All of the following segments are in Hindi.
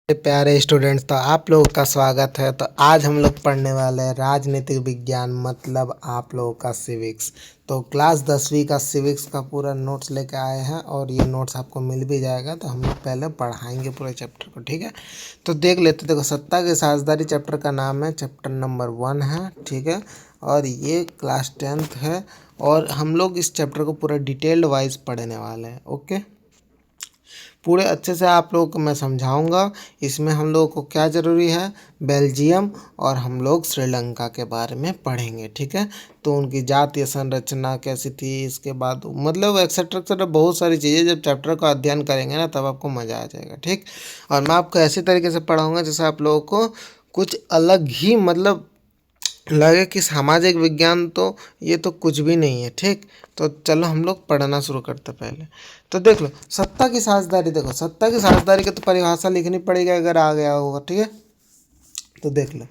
प्यारे स्टूडेंट्स, तो आप लोगों का स्वागत है। तो आज हम लोग पढ़ने वाले हैं राजनीतिक विज्ञान, मतलब आप लोगों का सिविक्स। तो क्लास 10वीं का सिविक्स का पूरा नोट्स लेके आए हैं और ये नोट्स आपको मिल भी जाएगा। तो हम लोग पहले पढ़ाएंगे पूरे चैप्टर को, ठीक है। तो देख लेते। देखो, सत्ता की साझेदारी चैप्टर का नाम है, चैप्टर नंबर 1 है, ठीक है। और ये क्लास 10th है और हम लोग इस चैप्टर को पूरा डिटेल्ड वाइज पढ़ने वाले हैं। ओके, पूरे अच्छे से आप लोगों को मैं समझाऊंगा। इसमें हम लोगों को क्या ज़रूरी है, बेल्जियम और हम लोग श्रीलंका के बारे में पढ़ेंगे, ठीक है। तो उनकी जातीय संरचना कैसी थी, इसके बाद मतलब एक्सेट्रा एक्सेट्रा बहुत सारी चीज़ें जब चैप्टर का अध्ययन करेंगे ना, तब आपको मज़ा आ जाएगा, ठीक। और मैं आपको ऐसे तरीके से पढ़ाऊँगा जैसे आप लोगों को कुछ अलग ही मतलब लगे कि सामाजिक विज्ञान तो ये तो कुछ भी नहीं है, ठीक। तो चलो हम लोग पढ़ना शुरू करते पहले। तो देख लो, सत्ता की साझेदारी। देखो, सत्ता की साझेदारी की तो परिभाषा लिखनी पड़ेगी अगर आ गया होगा, ठीक है। तो देख लो,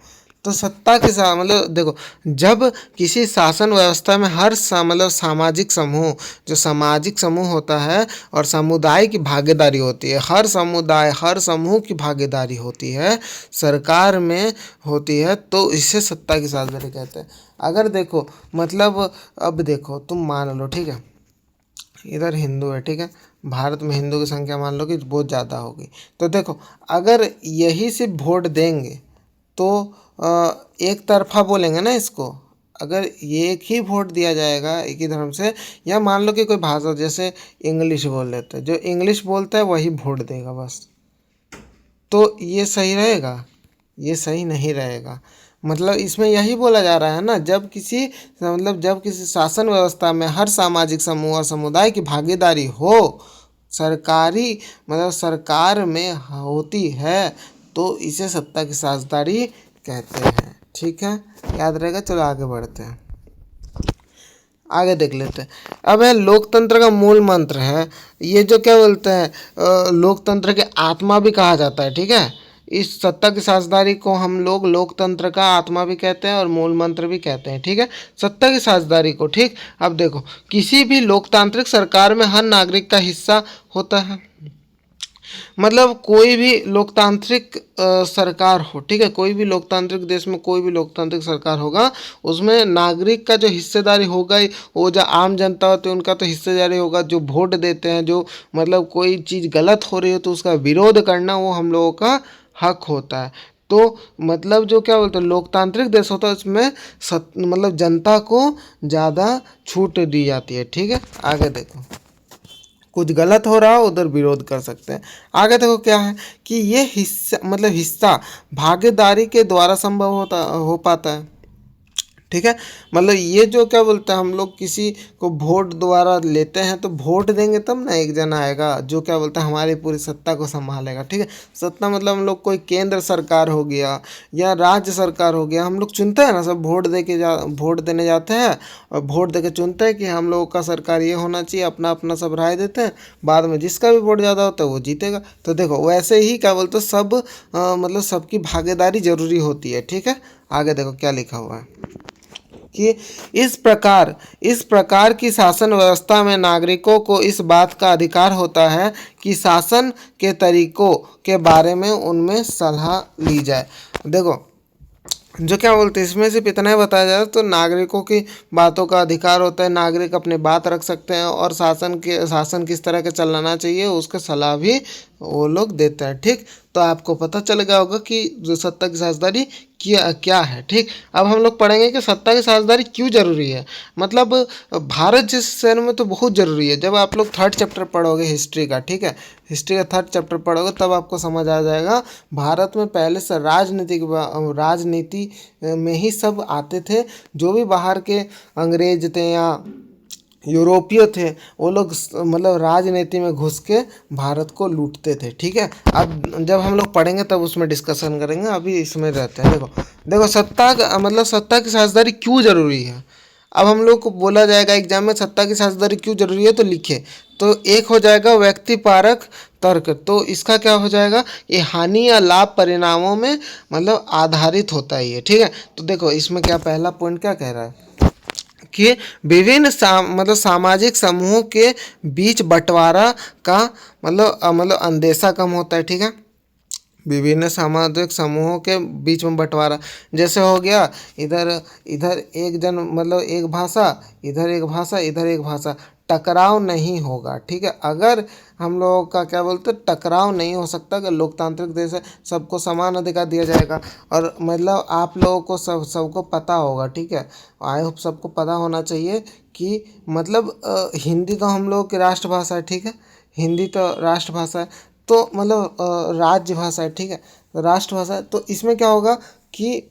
तो सत्ता के साथ मतलब देखो, जब किसी शासन व्यवस्था में हर मतलब सामाजिक समूह, जो सामाजिक समूह होता है और समुदाय की भागीदारी होती है, हर समुदाय हर समूह की भागीदारी होती है, सरकार में होती है, तो इसे सत्ता की साझेदारी कहते हैं। अगर देखो मतलब, अब देखो तुम मान लो, ठीक है, इधर हिंदू है, ठीक है, भारत में हिंदू की संख्या मान लो कि बहुत ज़्यादा होगी। तो देखो, अगर यही से वोट देंगे तो एक तरफा बोलेंगे ना इसको। अगर ये एक ही वोट दिया जाएगा एक ही धर्म से, या मान लो कि कोई भाषा जैसे इंग्लिश बोल लेते हैं, जो इंग्लिश बोलता है वही वोट देगा बस, तो ये सही रहेगा? ये सही नहीं रहेगा। मतलब इसमें यही बोला जा रहा है ना, जब किसी मतलब जब किसी शासन व्यवस्था में हर सामाजिक समूह और समुदाय की भागीदारी हो, सरकारी मतलब सरकार में होती है, तो इसे सत्ता की साझेदारी कहते हैं, ठीक है। याद रहेगा। चलो आगे बढ़ते हैं, आगे देख लेते हैं। अब है लोकतंत्र का मूल मंत्र है, ये जो क्या बोलते हैं, लोकतंत्र के आत्मा भी कहा जाता है, ठीक है। इस सत्ता की साझेदारी को हम लोग लोकतंत्र का आत्मा भी कहते हैं और मूल मंत्र भी कहते हैं, ठीक है, सत्ता की साझेदारी को, ठीक। अब देखो, किसी भी लोकतांत्रिक सरकार में हर नागरिक का हिस्सा होता है। मतलब कोई भी लोकतांत्रिक सरकार हो, ठीक है, कोई भी लोकतांत्रिक देश में कोई भी लोकतांत्रिक सरकार होगा, उसमें नागरिक का जो हिस्सेदारी होगा, वो जो आम जनता होती है उनका तो हिस्सेदारी होगा, जो वोट देते हैं, जो मतलब कोई चीज़ गलत हो रही हो तो उसका विरोध करना वो हम लोगों का हक होता है। तो मतलब जो क्या बोलते हैं, लोकतांत्रिक देश होता है उसमें मतलब जनता को ज़्यादा छूट दी जाती है, ठीक है। आगे देखो, कुछ गलत हो रहा हो उधर विरोध कर सकते हैं। आगे देखो क्या है कि ये हिस्सा मतलब हिस्सा भागीदारी के द्वारा संभव होता हो पाता है, ठीक है। मतलब ये जो क्या बोलते हैं, हम लोग किसी को वोट द्वारा लेते हैं, तो वोट देंगे तब ना एक जन आएगा जो क्या बोलते हैं हमारी पूरी सत्ता को संभालेगा, ठीक है। सत्ता मतलब हम लोग कोई केंद्र सरकार हो गया या राज्य सरकार हो गया, हम लोग चुनते हैं ना, सब वोट देने जाते हैं और वोट दे के चुनते हैं कि हम लोगों का सरकार ये होना चाहिए, अपना अपना सब राय देते हैं, बाद में जिसका भी वोट ज़्यादा होता है वो जीतेगा। तो देखो, वैसे ही क्या बोलते हैं सब मतलब सबकी भागीदारी जरूरी होती है, ठीक है। आगे देखो क्या लिखा हुआ है कि इस प्रकार की शासन व्यवस्था में नागरिकों को इस बात का अधिकार होता है कि शासन के तरीकों के बारे में उनमें सलाह ली जाए। देखो, जो क्या बोलते हैं इसमें सिर्फ इतना ही बताया जाए तो नागरिकों की बातों का अधिकार होता है, नागरिक अपनी बात रख सकते हैं और शासन किस तरह के चलाना चाहिए उसके सलाह भी वो लोग देते हैं, ठीक। तो आपको पता चल गया होगा कि जो सत्ता की साझेदारी क्या क्या है, ठीक। अब हम लोग पढ़ेंगे कि सत्ता की साझेदारी क्यों जरूरी है। मतलब भारत जैसे शहर में तो बहुत ज़रूरी है। जब आप लोग 3rd चैप्टर पढ़ोगे हिस्ट्री का, ठीक है, हिस्ट्री का 3rd चैप्टर पढ़ोगे तब आपको समझ आ जाएगा। भारत में पहले से राजनीति में ही सब आते थे, जो भी बाहर के अंग्रेज थे या यूरोपीय थे, वो लोग मतलब राजनीति में घुस के भारत को लूटते थे, ठीक है। अब जब हम लोग पढ़ेंगे तब उसमें डिस्कशन करेंगे, अभी इसमें रहते हैं। देखो देखो, सत्ता की साझेदारी क्यों ज़रूरी है। अब हम लोग को बोला जाएगा एग्जाम में सत्ता की साझेदारी क्यों जरूरी है, तो लिखे। तो एक हो जाएगा व्यक्ति परक तर्क, तो इसका क्या हो जाएगा, ये हानि या लाभ परिणामों में मतलब आधारित होता है ये, ठीक है। तो देखो इसमें क्या पहला पॉइंट क्या कह रहा है कि विभिन्न मतलब सामाजिक समूहों के बीच बंटवारा का मतलब अंदेशा कम होता है, ठीक है। विभिन्न सामाजिक समूहों के बीच में बंटवारा, जैसे हो गया इधर इधर एक जन मतलब एक भाषा, इधर एक भाषा, इधर एक भाषा, टकराव नहीं होगा। ठीक है, अगर हम लोगों का क्या बोलते हैं, टकराव नहीं हो सकता कि लोकतांत्रिक देश है, सबको समान अधिकार दिया जाएगा। और मतलब आप लोगों को सबको पता होगा, ठीक है, आई होप सबको पता होना चाहिए कि मतलब हिंदी तो हम लोग की राष्ट्रभाषा है। ठीक है, हिंदी तो राष्ट्रभाषा है, तो मतलब राज्य भाषा है। ठीक है, राष्ट्रभाषा है, तो इसमें क्या होगा कि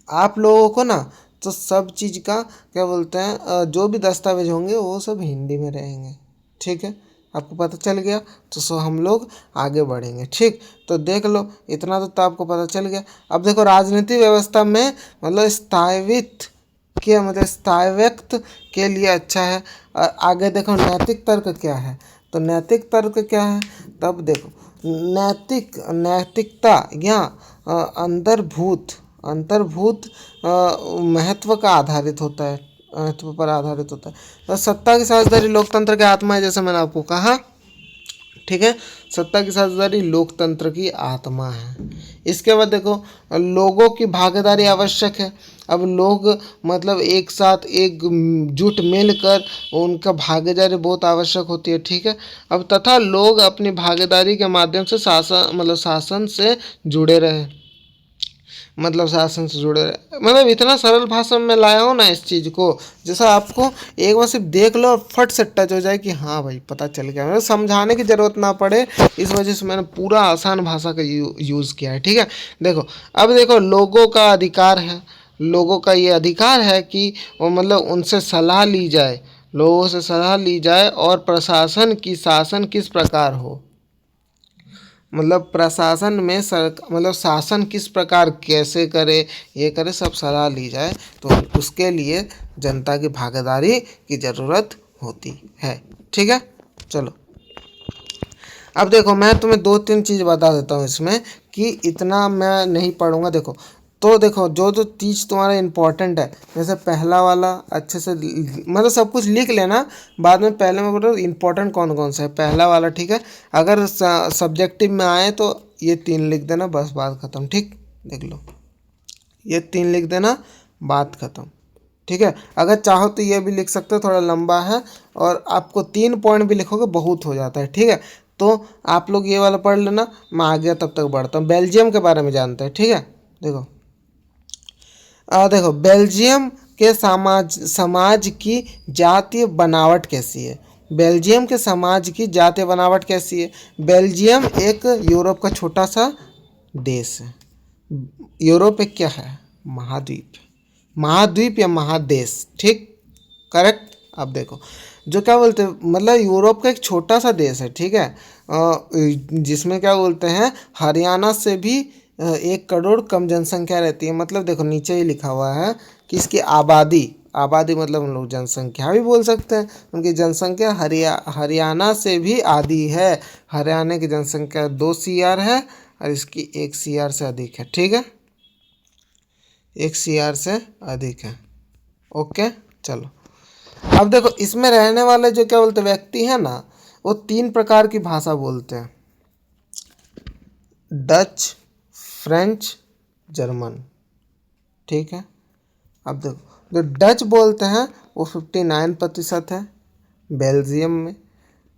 आप लोगों को ना तो सब चीज़ का क्या बोलते हैं जो भी दस्तावेज होंगे वो सब हिंदी में रहेंगे। ठीक है, आपको पता चल गया, तो सो हम लोग आगे बढ़ेंगे। ठीक, तो देख लो इतना तो आपको पता चल गया। अब देखो राजनीतिक व्यवस्था में मतलब स्थायित्व के मतलब स्थायित्व के लिए अच्छा है। और आगे देखो नैतिक तर्क क्या है, तो नैतिक तर्क क्या है, तब देखो नैतिकता या अंतर्भूत अंतर्भूत महत्व का आधारित होता है, महत्व पर आधारित होता है। तो सत्ता की साझेदारी लोकतंत्र की आत्मा है, जैसे मैंने आपको कहा। ठीक है, सत्ता की साझेदारी लोकतंत्र की आत्मा है। इसके बाद देखो लोगों की भागीदारी आवश्यक है। अब लोग मतलब एक साथ एकजुट मिलकर उनका भागीदारी बहुत आवश्यक होती है। ठीक है, अब तथा लोग अपनी भागीदारी के माध्यम से शासन से जुड़े रहे, मतलब शासन से जुड़े रहे। मतलब इतना सरल भाषा में लाया हूँ ना इस चीज़ को, जैसा आपको एक बार सिर्फ देख लो और फट से टच हो जाए कि हाँ भाई पता चल गया, मतलब समझाने की ज़रूरत ना पड़े, इस वजह से मैंने पूरा आसान भाषा का यूज़ किया है। ठीक है, देखो अब देखो लोगों का अधिकार है, लोगों का ये अधिकार है कि वो मतलब उनसे सलाह ली जाए, लोगों से सलाह ली जाए और प्रशासन की शासन किस प्रकार हो, मतलब प्रशासन में मतलब शासन किस प्रकार कैसे करे, ये करे, सब सलाह ली जाए, तो उसके लिए जनता की भागीदारी की ज़रूरत होती है। ठीक है, चलो अब देखो मैं तुम्हें दो तीन चीज़ बता देता हूँ इसमें, कि इतना मैं नहीं पढ़ूंगा। देखो तो देखो जो जो चीज़ तुम्हारा इम्पोर्टेंट है, जैसे पहला वाला अच्छे से मतलब सब कुछ लिख लेना, बाद में पहले मैं बोल रहा हूँ इम्पोर्टेंट कौन कौन सा है, पहला वाला। ठीक है, अगर सब्जेक्टिव में आए तो ये तीन लिख देना, बस बात ख़त्म। ठीक, देख लो ये तीन लिख देना, बात ख़त्म। ठीक है, अगर चाहो तो ये भी लिख सकते हो, थोड़ा लंबा है, और आपको 3 पॉइंट भी लिखोगे बहुत हो जाता है। ठीक है, तो आप लोग ये वाला पढ़ लेना, मैं आगे तब तक बढ़ता हूँ। बेल्जियम के बारे में जानते हैं। ठीक है, देखो देखो बेल्जियम के समाज की जातीय बनावट कैसी है, बेल्जियम के समाज की जातीय बनावट कैसी है। बेल्जियम एक यूरोप का छोटा सा देश है। यूरोप एक क्या है, महाद्वीप, महाद्वीप या महादेश। ठीक, करेक्ट। अब देखो जो क्या बोलते हैं, मतलब यूरोप का एक छोटा सा देश है। ठीक है, जिसमें क्या बोलते हैं हरियाणा से भी 1 करोड़ कम जनसंख्या रहती है। मतलब देखो नीचे ही लिखा हुआ है कि इसकी आबादी, आबादी मतलब हम लोग जनसंख्या भी बोल सकते हैं, उनकी जनसंख्या हरियाणा से भी आधी है। हरियाणा की जनसंख्या 2 CR है और इसकी 1 CR से अधिक है। ठीक है, 1 CR से अधिक है। ओके, चलो अब देखो इसमें रहने वाले जो क्या बोलते व्यक्ति हैं ना, वो 3 प्रकार की भाषा बोलते हैं, डच, फ्रेंच, जर्मन। ठीक है, अब देखो जो डच बोलते हैं वो 59% है बेल्जियम में।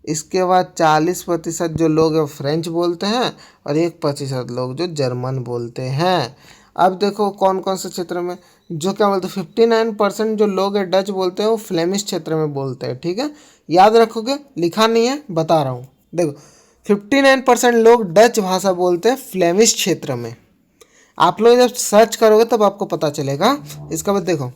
इसके बाद 40% जो लोग हैं फ्रेंच बोलते हैं, और 1% लोग जो जर्मन बोलते हैं। अब देखो कौन कौन से क्षेत्र में जो क्या बोलते हैं 59% जो लोग हैं डच बोलते हैं वो फ्लेमिश क्षेत्र में बोलते हैं। ठीक है, याद रखोगे, लिखा नहीं है, बता रहा हूँ। देखो 59% लोग डच भाषा बोलते हैं फ्लेमिश क्षेत्र में। आप लोग जब सर्च करोगे तब आपको पता चलेगा। इसका बाद देखो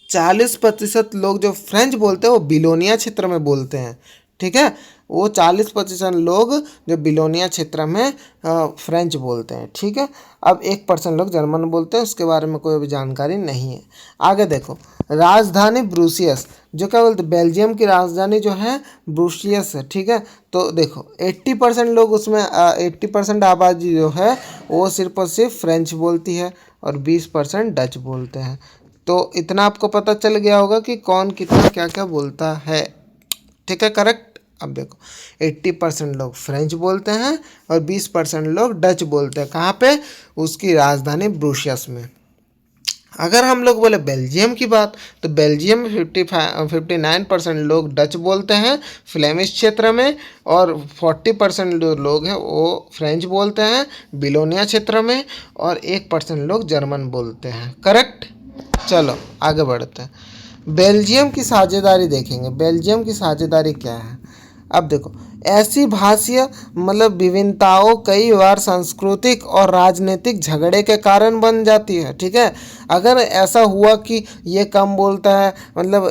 40% लोग जो फ्रेंच बोलते हैं वो बिलोनिया क्षेत्र में बोलते हैं। ठीक है, वो 40% लोग जो बिलोनिया क्षेत्र में फ्रेंच बोलते हैं। ठीक है, अब 1% लोग जर्मन बोलते हैं, उसके बारे में कोई भी जानकारी नहीं है। आगे देखो राजधानी ब्रुसियस, जो क्या बोलते हैं बेल्जियम की राजधानी जो है ब्रुसियस है। ठीक है, तो देखो 80% लोग उसमें 80% आबादी जो है वो सिर्फ और सिर्फ फ्रेंच बोलती है, और 20% डच बोलते हैं। तो इतना आपको पता चल गया होगा कि कौन कितना क्या क्या बोलता है। ठीक है, करेक्ट। अब देखो 80% लोग फ्रेंच बोलते हैं और 20% लोग डच बोलते हैं। कहाँ पे? उसकी राजधानी ब्रुसेल्स में। अगर हम लोग बोले बेल्जियम की बात, तो बेल्जियम में 59% लोग डच बोलते हैं फ्लेमिश क्षेत्र में, और 40% जो लोग हैं वो फ्रेंच बोलते हैं बिलोनिया क्षेत्र में, और 1% लोग जर्मन बोलते हैं। करेक्ट। चलो आगे बढ़ते हैं। बेल्जियम की साझेदारी देखेंगे। बेल्जियम की साझेदारी क्या है? अब देखो, ऐसी भाषीय विभिन्नताओं कई बार सांस्कृतिक और राजनीतिक झगड़े के कारण बन जाती है। ठीक है, अगर ऐसा हुआ कि ये कम बोलता है,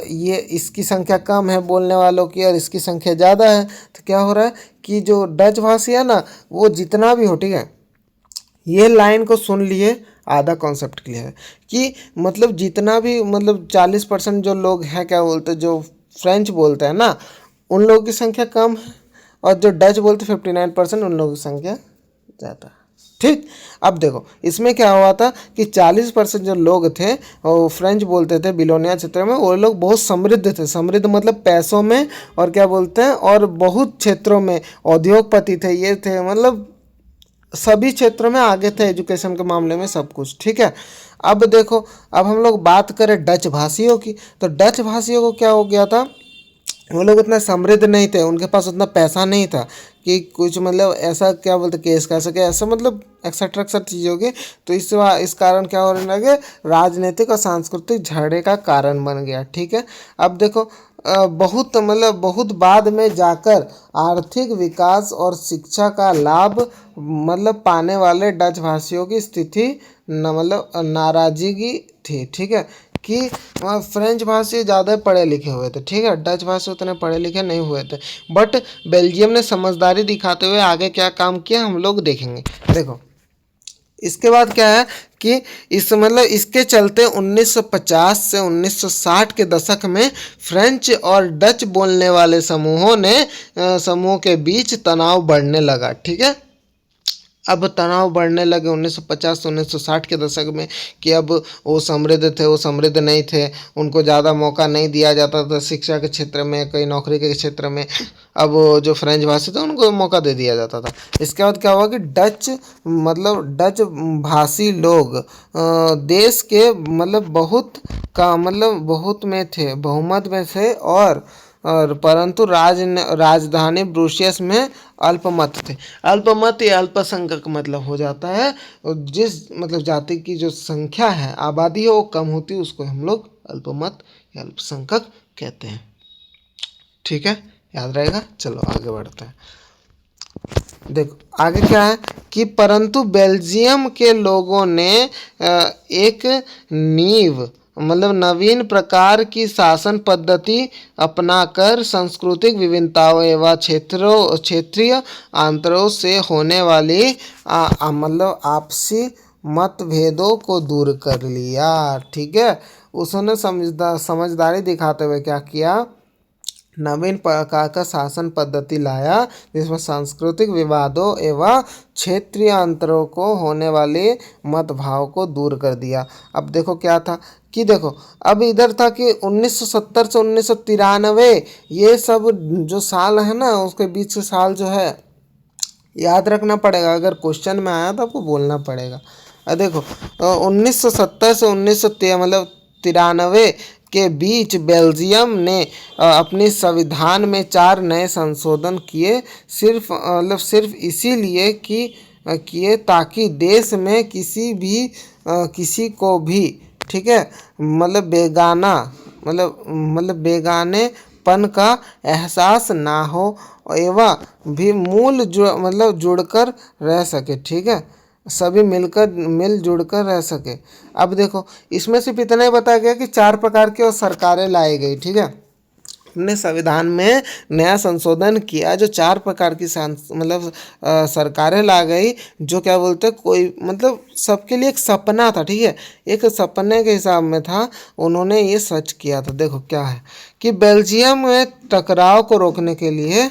ये इसकी संख्या कम है बोलने वालों की और इसकी संख्या ज़्यादा है, तो क्या हो रहा है कि जो डच भाषी है ना, वो जितना भी हो, ठीक है, ये लाइन को सुन लिए, आधा कॉन्सेप्ट क्लियर है कि जितना भी 40% जो लोग हैं, क्या बोलते हैं, जो फ्रेंच बोलते हैं ना, उन लोगों की संख्या कम है, और जो डच बोलते 59% उन लोगों की संख्या ज़्यादा है। ठीक। अब देखो इसमें क्या हुआ था कि 40% जो लोग थे वो फ्रेंच बोलते थे बिलोनिया क्षेत्र में, वो लोग बहुत समृद्ध थे। समृद्ध मतलब पैसों में, और क्या बोलते हैं, और बहुत क्षेत्रों में उद्योगपति थे, ये थे, सभी क्षेत्रों में आगे थे, एजुकेशन के मामले में सब कुछ। ठीक है। अब देखो, अब हम लोग बात करें डच भाषियों की, तो डच भाषियों को क्या हो गया था, वो लोग उतना समृद्ध नहीं थे, उनके पास उतना पैसा नहीं था कि कुछ ऐसा क्या बोलते केस कर सके, ऐसा एक्सेट्रा एक्सेट्रा चीज़ होगी। तो इस कारण क्या होने लगे, राजनीतिक और सांस्कृतिक झगड़े का कारण बन गया। ठीक है। अब देखो बहुत बाद में जाकर आर्थिक विकास और शिक्षा का लाभ पाने वाले डच भाषियों की स्थिति नाराजगी थी। ठीक है, कि फ्रेंच भाषी ज़्यादा पढ़े लिखे हुए थे। ठीक है, डच भाषी उतने पढ़े लिखे नहीं हुए थे। बट बेल्जियम ने समझदारी दिखाते हुए आगे क्या काम किया हम लोग देखेंगे। देखो इसके बाद क्या है कि इसके चलते 1950 से 1960 के दशक में फ्रेंच और डच बोलने वाले समूहों के बीच तनाव बढ़ने लगा। ठीक है, अब तनाव बढ़ने लगे 1950 से 1960 के दशक में, कि अब वो समृद्ध थे, वो समृद्ध नहीं थे, उनको ज़्यादा मौका नहीं दिया जाता था शिक्षा के क्षेत्र में, कई नौकरी के क्षेत्र में। अब जो फ्रेंच भाषी थे उनको मौका दे दिया जाता था। इसके बाद क्या हुआ कि डच भाषी लोग देश के बहुत में थे, बहुमत में थे, और परंतु राजधानी ब्रुसेल्स में अल्पमत थे। अल्पमत या अल्पसंख्यक हो जाता है, जिस जाति की जो संख्या है, आबादी है, वो कम होती है, उसको हम लोग अल्पमत या अल्पसंख्यक कहते हैं। ठीक है, याद रहेगा। चलो आगे बढ़ते हैं। देखो आगे क्या है कि परंतु बेल्जियम के लोगों ने एक नवीन प्रकार की शासन पद्धति अपनाकर सांस्कृतिक विभिन्नताओं एवं क्षेत्रीय अंतरों से होने वाली आपसी मतभेदों को दूर कर लिया। ठीक है, उसने समझदारी दिखाते हुए क्या किया, नवीन प्रकार का शासन पद्धति लाया, जिसमें सांस्कृतिक विवादों एवं क्षेत्रीय अंतरों को होने वाले मतभाव को दूर कर दिया। अब देखो क्या था कि देखो, अब इधर था कि 1970 से 1993 ये सब जो साल है ना, उसके बीच के साल जो है याद रखना पड़ेगा, अगर क्वेश्चन में आया तो आपको बोलना पड़ेगा। देखो 1970 से 1993 के बीच बेल्जियम ने अपने संविधान में 4 नए संशोधन किए, सिर्फ इसीलिए कि किए ताकि देश में किसी को भी, ठीक है, बेगानेपन का एहसास ना हो, एवं भी जुड़कर रह सके। ठीक है, सभी मिलजुल कर रह सके। अब देखो इसमें सिर्फ इतना ही बताया गया कि 4 प्रकार की और सरकारें लाई गई। ठीक है, हमने संविधान में नया संशोधन किया, जो 4 प्रकार की सरकारें ला गई, जो क्या बोलते हैं, कोई सबके लिए एक सपना था। ठीक है, एक सपने के हिसाब में था, उन्होंने ये सच किया था। देखो क्या है कि बेल्जियम में टकराव को रोकने के लिए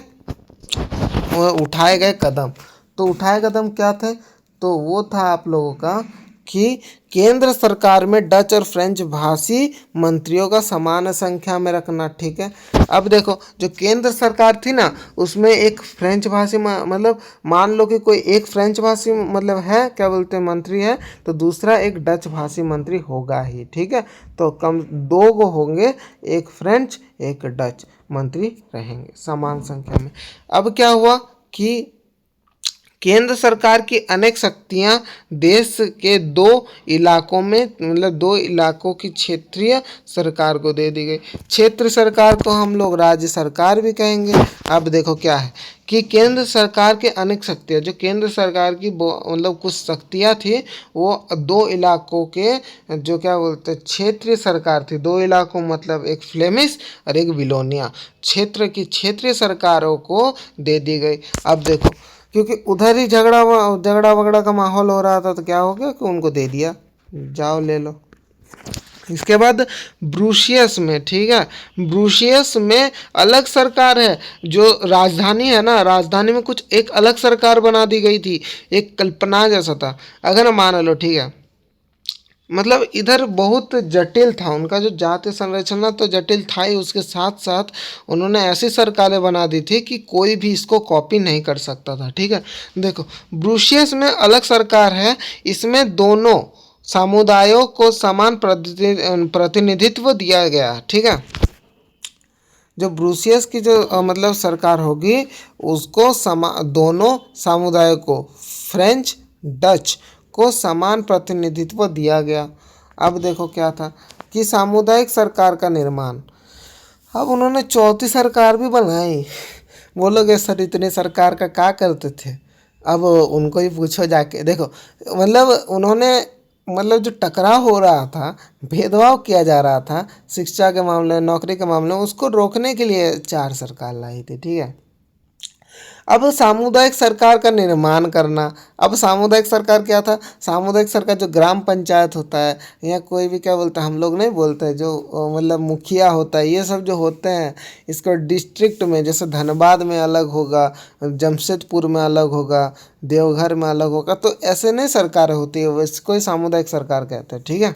उठाए गए कदम, तो उठाए कदम क्या थे, तो वो था आप लोगों का कि केंद्र सरकार में डच और फ्रेंच भाषी मंत्रियों का समान संख्या में रखना। ठीक है, अब देखो जो केंद्र सरकार थी ना उसमें एक फ्रेंच भाषी मतलब मान लो कि कोई एक फ्रेंच भाषी मतलब है क्या बोलते हैं मंत्री है, तो दूसरा एक डच भाषी मंत्री होगा ही। ठीक है, तो कम दो गो होंगे, एक फ्रेंच एक डच मंत्री रहेंगे समान संख्या में। अब क्या हुआ कि केंद्र सरकार की अनेक शक्तियां देश के दो इलाकों में मतलब दो इलाकों की क्षेत्रीय सरकार को दे दी गई। क्षेत्र सरकार को हम लोग राज्य सरकार भी कहेंगे। अब देखो क्या है कि केंद्र सरकार के अनेक शक्तियां, जो केंद्र सरकार की मतलब कुछ शक्तियां थी वो दो इलाकों के जो क्या बोलते हैं क्षेत्रीय सरकार थी। दो इलाकों मतलब एक फ्लेमिश और एक विलोनिया क्षेत्र की क्षेत्रीय सरकारों को दे दी गई। अब देखो क्योंकि उधर ही झगड़ा वगड़ा का माहौल हो रहा था तो क्या हो गया कि उनको दे दिया, जाओ ले लो। इसके बाद ब्रूसियस में, ठीक है, ब्रूसियस में अलग सरकार है। जो राजधानी है ना, राजधानी में कुछ एक अलग सरकार बना दी गई थी, एक कल्पना जैसा था अगर मान लो। ठीक है, मतलब इधर बहुत जटिल था उनका जो जातीय संरचना, तो जटिल था ही, उसके साथ साथ उन्होंने ऐसी सरकारें बना दी थी कि कोई भी इसको कॉपी नहीं कर सकता था। ठीक है, देखो ब्रूसियस में अलग सरकार है, इसमें दोनों समुदायों को समान प्रतिनिधित्व दिया गया। ठीक है, जो ब्रूसियस की जो मतलब सरकार होगी उसको दोनों समुदायों को फ्रेंच डच को समान प्रतिनिधित्व दिया गया। अब देखो क्या था कि सामुदायिक सरकार का निर्माण, अब उन्होंने चौथी सरकार भी बनाई। बोलोगे सर इतने सरकार का क्या करते थे, अब उनको ही पूछो जाके। देखो मतलब उन्होंने मतलब जो टकराव हो रहा था, भेदभाव किया जा रहा था शिक्षा के मामले नौकरी के मामले में, उसको रोकने के लिए चार सरकार लाई थी। ठीक है, अब सामुदायिक सरकार का निर्माण करना। अब सामुदायिक सरकार क्या था, सामुदायिक सरकार जो ग्राम पंचायत होता है या कोई भी क्या बोलता है, हम लोग नहीं बोलते हैं, जो मतलब मुखिया होता है, ये सब जो होते हैं इसको डिस्ट्रिक्ट में, जैसे धनबाद में अलग होगा, जमशेदपुर में अलग होगा, देवघर में अलग होगा, तो ऐसे नहीं सरकार होती है, वैसे कोई सामुदायिक सरकार कहते हैं। ठीक है,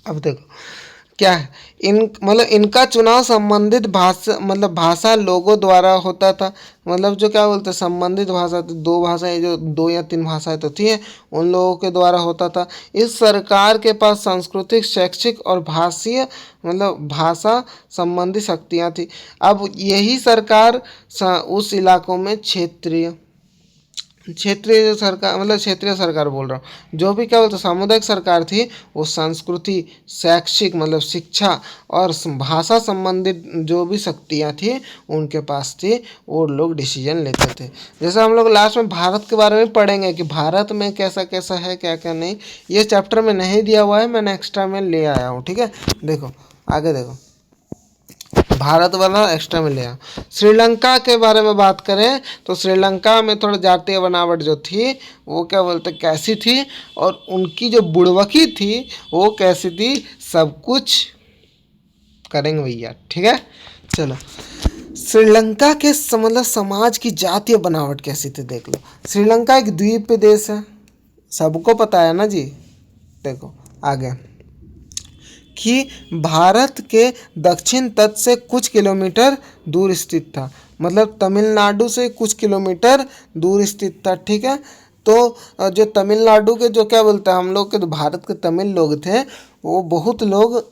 अब देखो क्या है मतलब इनका चुनाव संबंधित भाषा मतलब भाषा लोगों द्वारा होता था। मतलब जो क्या बोलते हैं संबंधित भाषा, तो दो भाषाएं जो दो या तीन भाषाएं तो थी उन लोगों के द्वारा होता था। इस सरकार के पास सांस्कृतिक शैक्षिक और भाषीय मतलब भाषा संबंधी शक्तियाँ थी। अब यही सरकार उस इलाकों में क्षेत्रीय सरकार मतलब क्षेत्रीय सरकार बोल रहा हूँ, जो भी क्या बोलते सामुदायिक सरकार थी वो संस्कृति शैक्षिक मतलब शिक्षा और भाषा संबंधित जो भी शक्तियाँ थी उनके पास थी, वो लोग डिसीजन लेते थे। जैसे हम लोग लास्ट में भारत के बारे में पढ़ेंगे कि भारत में कैसा कैसा है क्या क्या नहीं, ये चैप्टर में नहीं दिया हुआ है, मैंने एक्स्ट्रा में ले आया हूँ। ठीक है, देखो आगे देखो, भारत वाला एक्स्ट्रा में लिया। श्रीलंका के बारे में बात करें तो श्रीलंका में थोड़ा जातीय बनावट जो थी वो क्या बोलते कैसी थी, और उनकी जो बुड़वकी थी वो कैसी थी, सब कुछ करेंगे भैया। ठीक है, चलो श्रीलंका के मतलब समाज की जातीय बनावट कैसी थी देख लो। श्रीलंका एक द्वीप देश है, सबको पता है ना जी। देखो आगे कि भारत के दक्षिण तट से कुछ किलोमीटर दूर स्थित था, मतलब तमिलनाडु से कुछ किलोमीटर दूर स्थित था। ठीक है, तो जो तमिलनाडु के जो क्या बोलते हैं हम लोग के जो भारत के तमिल लोग थे, वो बहुत लोग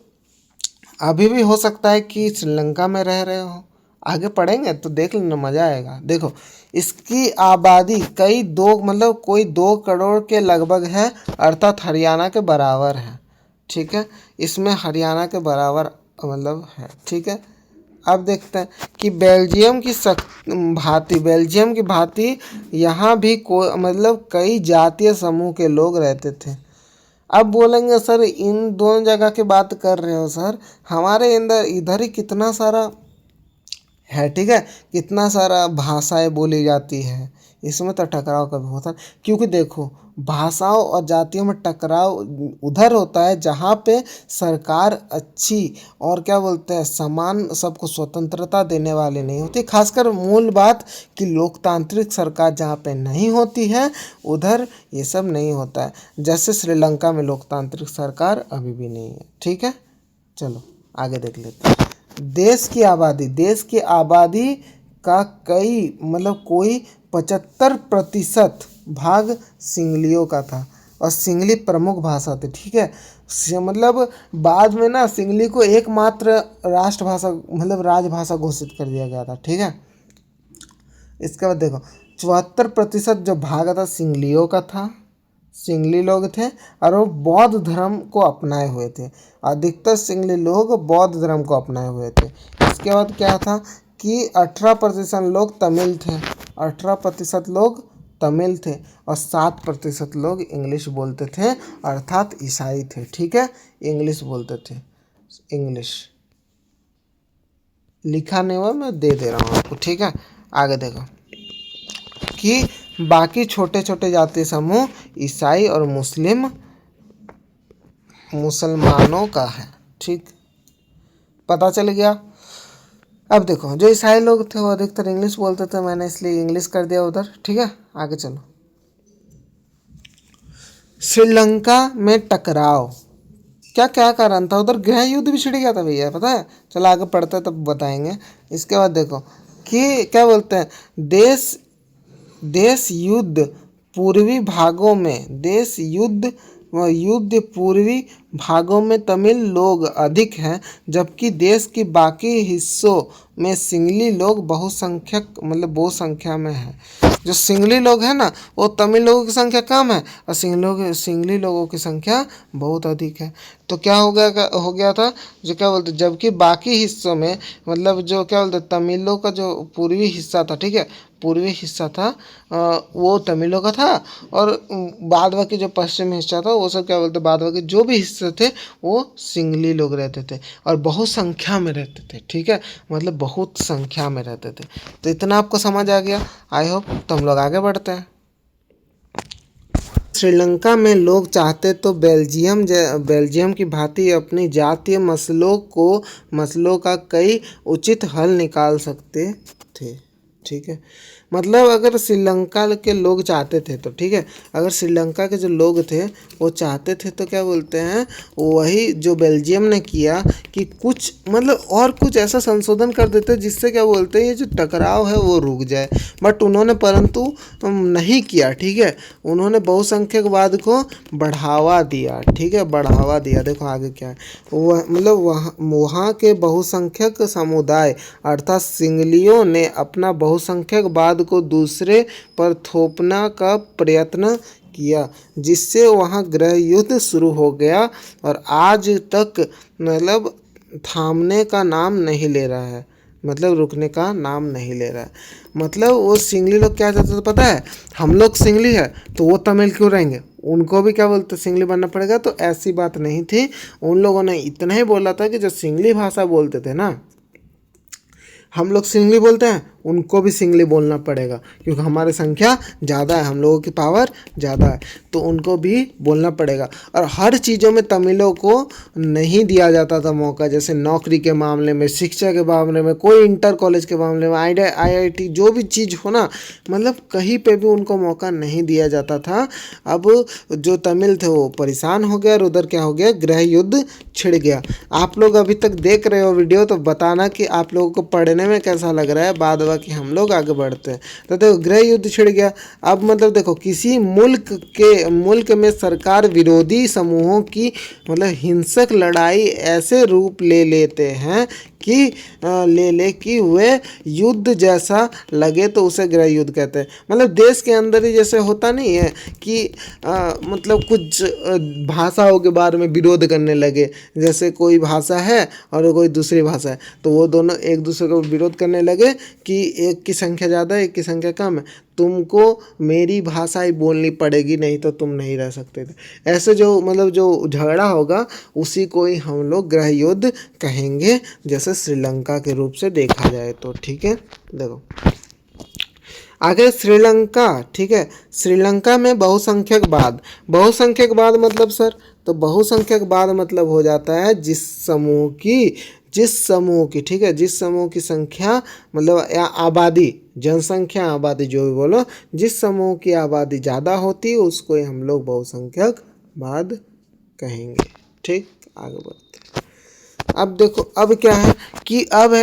अभी भी हो सकता है कि श्रीलंका में रह रहे हो। आगे पढ़ेंगे तो देख लेना, मज़ा आएगा। देखो इसकी आबादी कई दो मतलब कोई 2 करोड़ के लगभग है, अर्थात हरियाणा के बराबर है। ठीक है, इसमें हरियाणा के बराबर मतलब है। ठीक है, अब देखते हैं कि बेल्जियम की भांति यहाँ भी कोई मतलब कई जातीय समूह के लोग रहते थे। अब बोलेंगे सर इन दोनों जगह की बात कर रहे हो सर, हमारे इधर ही कितना सारा है। ठीक है, कितना सारा भाषाएं बोली जाती है, इसमें तो टकराव कभी होता नहीं, क्योंकि देखो भाषाओं और जातियों में टकराव उधर होता है जहाँ पे सरकार अच्छी और क्या बोलते हैं समान सबको स्वतंत्रता देने वाली नहीं होती। खासकर मूल बात कि लोकतांत्रिक सरकार जहाँ पे नहीं होती है उधर ये सब नहीं होता है। जैसे श्रीलंका में लोकतांत्रिक सरकार अभी भी नहीं है। ठीक है, चलो आगे देख लेते हैं। देश की आबादी का कोई 75% भाग सिंगलियों का था और सिंगली प्रमुख भाषा थी। ठीक है, बाद में ना सिंगली को एकमात्र राष्ट्रभाषा राजभाषा घोषित कर दिया गया था। ठीक है, इसके बाद देखो 74% जो भाग था सिंगलियों का था, सिंगली लोग थे और वो बौद्ध धर्म को अपनाए हुए थे। अधिकतर सिंगली लोग बौद्ध धर्म को अपनाए हुए थे। इसके बाद क्या था कि 18% लोग तमिल थे, 18% लोग तमिल थे और 7% लोग इंग्लिश बोलते थे अर्थात ईसाई थे। ठीक है, इंग्लिश बोलते थे। इंग्लिश लिखा नहीं हुआ, मैं दे दे रहा हूँ आपको। ठीक है, आगे देखो कि बाकी छोटे छोटे जाति समूह ईसाई और मुसलमानों का है। ठीक, पता चल गया। अब देखो जो ईसाई लोग थे वो अधिकतर इंग्लिश बोलते थे, मैंने इसलिए इंग्लिश कर दिया उधर। ठीक है, आगे चलो। श्रीलंका में टकराव क्या क्या कारण था? उधर गृह युद्ध भी छिड़ गया था भैया, पता है। चलो आगे पढ़ते तब बताएंगे। इसके बाद देखो कि क्या बोलते हैं देश युद्ध पूर्वी भागों में पूर्वी भागों में तमिल लोग अधिक हैं, जबकि देश के बाकी हिस्सों में सिंगली लोग बहु संख्या में हैं। जो सिंगली लोग हैं ना वो तमिल लोगों की संख्या कम है और सिंगली लोगों की संख्या बहुत अधिक है। तो क्या हो गया था जो क्या बोलते, जबकि बाकी हिस्सों में जो क्या बोलते तमिलों का जो पूर्वी हिस्सा था, ठीक है, पूर्वी हिस्सा था वो तमिलों का था और बाद बाकी जो पश्चिमी हिस्सा था वो सब क्या बोलते बाद बाकी जो भी हिस्से थे वो सिंगली लोग रहते थे और बहुत संख्या में रहते थे। ठीक है, बहुत संख्या में रहते थे। तो इतना आपको समझ आ गया, आई होप। तो हम लोग आगे बढ़ते हैं। श्रीलंका में लोग चाहते तो बेल्जियम की भांति अपनी जातीय मसलों का कई उचित हल निकाल सकते थे। ठीक है, अगर श्रीलंका के लोग चाहते थे तो, ठीक है, अगर श्रीलंका के जो लोग थे वो चाहते थे तो क्या बोलते हैं वही जो बेल्जियम ने किया कि कुछ और कुछ ऐसा संशोधन कर देते जिससे क्या बोलते हैं ये जो टकराव है वो रुक जाए। बट उन्होंने परंतु नहीं किया। ठीक है, उन्होंने बहुसंख्यकवाद को बढ़ावा दिया। ठीक है, बढ़ावा दिया। देखो आगे क्या है, वहाँ के बहुसंख्यक समुदाय अर्थात सिंगलियों ने अपना बहुसंख्यकवाद को दूसरे पर थोपना का प्रयत्न किया, जिससे वहाँ गृह युद्ध शुरू हो गया और आज तक थामने का नाम नहीं ले रहा है, रुकने का नाम नहीं ले रहा है। वो सिंगली लोग क्या चाहते थे पता है, हम लोग सिंगली है तो वो तमिल क्यों रहेंगे, उनको भी क्या बोलते सिंगली बनना पड़ेगा। तो ऐसी बात नहीं थी, उन लोगों ने इतना ही बोला था कि जो सिंगली भाषा बोलते थे ना, हम लोग सिंगली बोलते हैं, उनको भी सिंगली बोलना पड़ेगा क्योंकि हमारी संख्या ज़्यादा है, हम लोगों की पावर ज़्यादा है, तो उनको भी बोलना पड़ेगा। और हर चीज़ों में तमिलों को नहीं दिया जाता था मौका, जैसे नौकरी के मामले में, शिक्षा के मामले में, कोई इंटर कॉलेज के मामले में, IIT जो भी चीज़ हो ना, कहीं पे भी उनको मौका नहीं दिया जाता था। अब जो तमिल थे वो परेशान हो गया और उधर क्या हो गया, गृह युद्ध छिड़ गया। आप लोग अभी तक देख रहे हो वीडियो तो बताना कि आप लोगों को पढ़ने में कैसा लग रहा है, बाद कि हम लोग आगे बढ़ते हैं। तो देखो गृह युद्ध छिड़ गया। अब देखो किसी मुल्क में सरकार विरोधी समूहों की हिंसक लड़ाई ऐसे रूप ले लेते हैं कि वे युद्ध जैसा लगे तो उसे गृह युद्ध कहते हैं। देश के अंदर ही जैसे होता नहीं है कि कुछ भाषाओं के बारे में विरोध करने लगे, जैसे कोई भाषा है और कोई दूसरी भाषा है तो वो दोनों एक दूसरे को विरोध करने लगे कि एक की संख्या ज़्यादा है एक की संख्या कम है, तुमको मेरी भाषा ही बोलनी पड़ेगी नहीं तो तुम नहीं रह सकते थे। ऐसे जो झगड़ा होगा उसी को ही हम लोग गृह युद्ध कहेंगे, जैसे श्रीलंका के रूप से देखा जाए तो। ठीक है, देखो आगे श्रीलंका, ठीक है, श्रीलंका में बहुसंख्यकवाद, बहुसंख्यकवाद मतलब सर, तो बहुसंख्यकवाद मतलब हो जाता है जिस समूह की, ठीक है, जिस समूह की संख्या मतलब या आबादी, जनसंख्या आबादी जो भी बोलो, जिस समूह की आबादी ज़्यादा होती है उसको ही हम लोग बहुसंख्यकवाद कहेंगे। ठीक, आगे बढ़ते हैं। अब देखो अब क्या है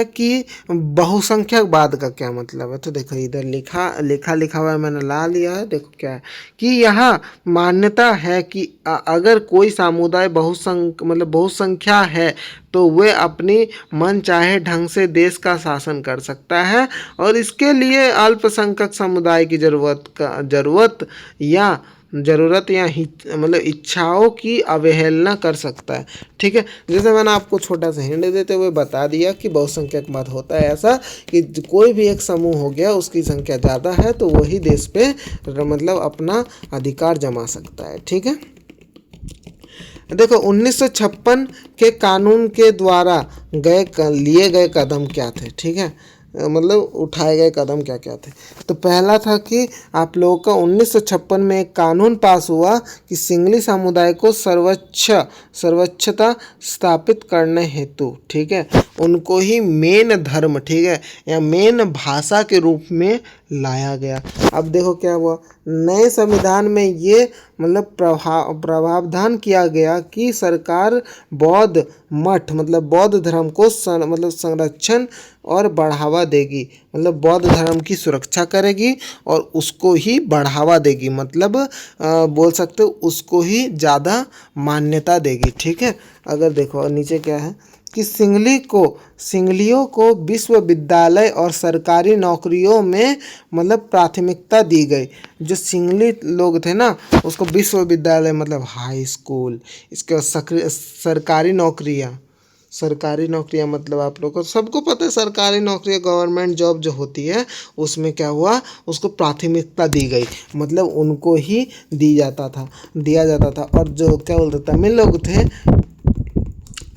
कि बहुसंख्यकवाद का क्या मतलब है। तो देखो इधर लिखा हुआ है, मैंने ला लिया है। देखो क्या है कि यहाँ मान्यता है कि अगर कोई समुदाय बहुसंख्या है तो वे अपनी मन चाहे ढंग से देश का शासन कर सकता है और इसके लिए अल्पसंख्यक समुदाय की ज़रूरत या मतलब इच्छाओं की अवहेलना कर सकता है। ठीक है, जैसे मैंने आपको छोटा सा हिंट देते हुए बता दिया कि बहुसंख्यकवाद होता है ऐसा कि कोई भी एक समूह हो गया उसकी संख्या ज़्यादा है तो वही देश पे मतलब अपना अधिकार जमा सकता है। ठीक है, देखो 1956 के कानून के द्वारा लिए गए कदम क्या थे। ठीक है, मतलब उठाए गए कदम क्या क्या थे। तो पहला था कि आप लोगों का 1956 में एक कानून पास हुआ कि सिंगली समुदाय को सर्वोच्चता स्थापित करने हेतु, ठीक है, उनको ही मेन धर्म, ठीक है, या मेन भाषा के रूप में लाया गया। अब देखो क्या हुआ, नए संविधान में ये मतलब प्रावधान किया गया कि सरकार बौद्ध मठ मतलब बौद्ध धर्म को संरक्षण और बढ़ावा देगी, मतलब बौद्ध धर्म की सुरक्षा करेगी और उसको ही बढ़ावा देगी, मतलब बोल सकते हो उसको ही ज़्यादा मान्यता देगी। ठीक है, अगर देखो नीचे क्या है कि सिंगलियों को विश्वविद्यालय और सरकारी नौकरियों में मतलब प्राथमिकता दी गई। जो सिंगली लोग थे ना उसको विश्वविद्यालय मतलब हाई स्कूल, इसके सरकारी नौकरियां मतलब आप लोगों को सबको पता है सरकारी नौकरियां गवर्नमेंट जॉब जो होती है उसमें क्या हुआ, उसको प्राथमिकता दी गई, मतलब उनको ही दिया जाता था। और जो क्या बोलते तमिल लोग थे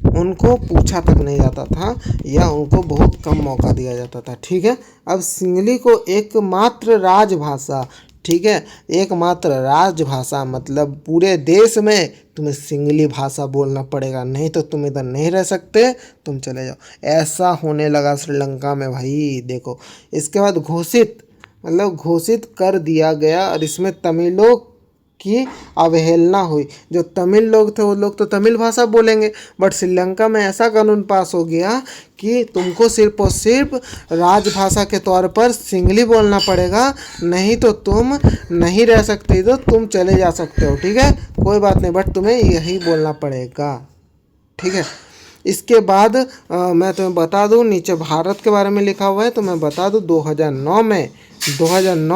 उनको पूछा तक नहीं जाता था या उनको बहुत कम मौका दिया जाता था। ठीक है, अब सिंगली को एकमात्र राजभाषा, ठीक है, एकमात्र राजभाषा मतलब पूरे देश में तुम्हें सिंगली भाषा बोलना पड़ेगा, नहीं तो तुम इधर नहीं रह सकते, तुम चले जाओ। ऐसा होने लगा श्रीलंका में भाई। देखो इसके बाद घोषित कर दिया गया और इसमें तमिलों की अवहेलना हुई। जो तमिल लोग थे वो लोग तो तमिल भाषा बोलेंगे, बट श्रीलंका में ऐसा कानून पास हो गया कि तुमको सिर्फ और सिर्फ राजभाषा के तौर पर सिंगली बोलना पड़ेगा, नहीं तो तुम नहीं रह सकते, तो तुम चले जा सकते हो। ठीक है, कोई बात नहीं, बट तुम्हें यही बोलना पड़ेगा। ठीक है, इसके बाद मैं तुम्हें बता दूं, नीचे भारत के बारे में लिखा हुआ है तो मैं बता दूं 2009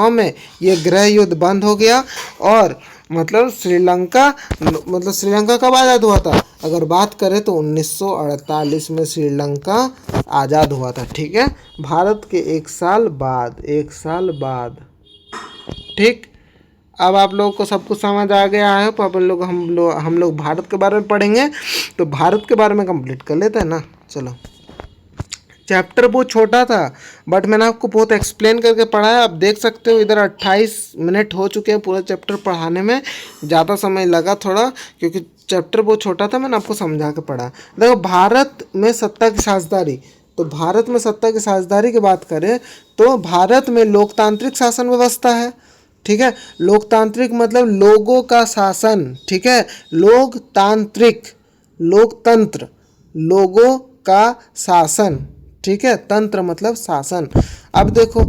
में ये गृह युद्ध बंद हो गया और मतलब श्रीलंका कब आज़ाद हुआ था, अगर बात करें तो 1948 में श्रीलंका आज़ाद हुआ था। ठीक है, भारत के एक साल बाद। ठीक, अब आप लोगों को सब कुछ समझ आ गया है। तो हम लोग भारत के बारे में पढ़ेंगे, तो भारत के बारे में कंप्लीट कर लेते हैं ना। चलो, चैप्टर बहुत छोटा था बट मैंने आपको बहुत एक्सप्लेन करके पढ़ाया। आप देख सकते हो इधर 28 मिनट हो चुके हैं पूरा चैप्टर पढ़ाने में, ज़्यादा समय लगा थोड़ा क्योंकि चैप्टर बहुत छोटा था, मैंने आपको समझा के पढ़ा। देखो भारत में सत्ता की साझेदारी, तो भारत में सत्ता की साझेदारी की बात करें तो भारत में लोकतांत्रिक शासन व्यवस्था है। ठीक है, लोकतांत्रिक मतलब लोगों का शासन। ठीक है, लोकतंत्र लोगों का शासन। ठीक है, तंत्र मतलब शासन। अब देखो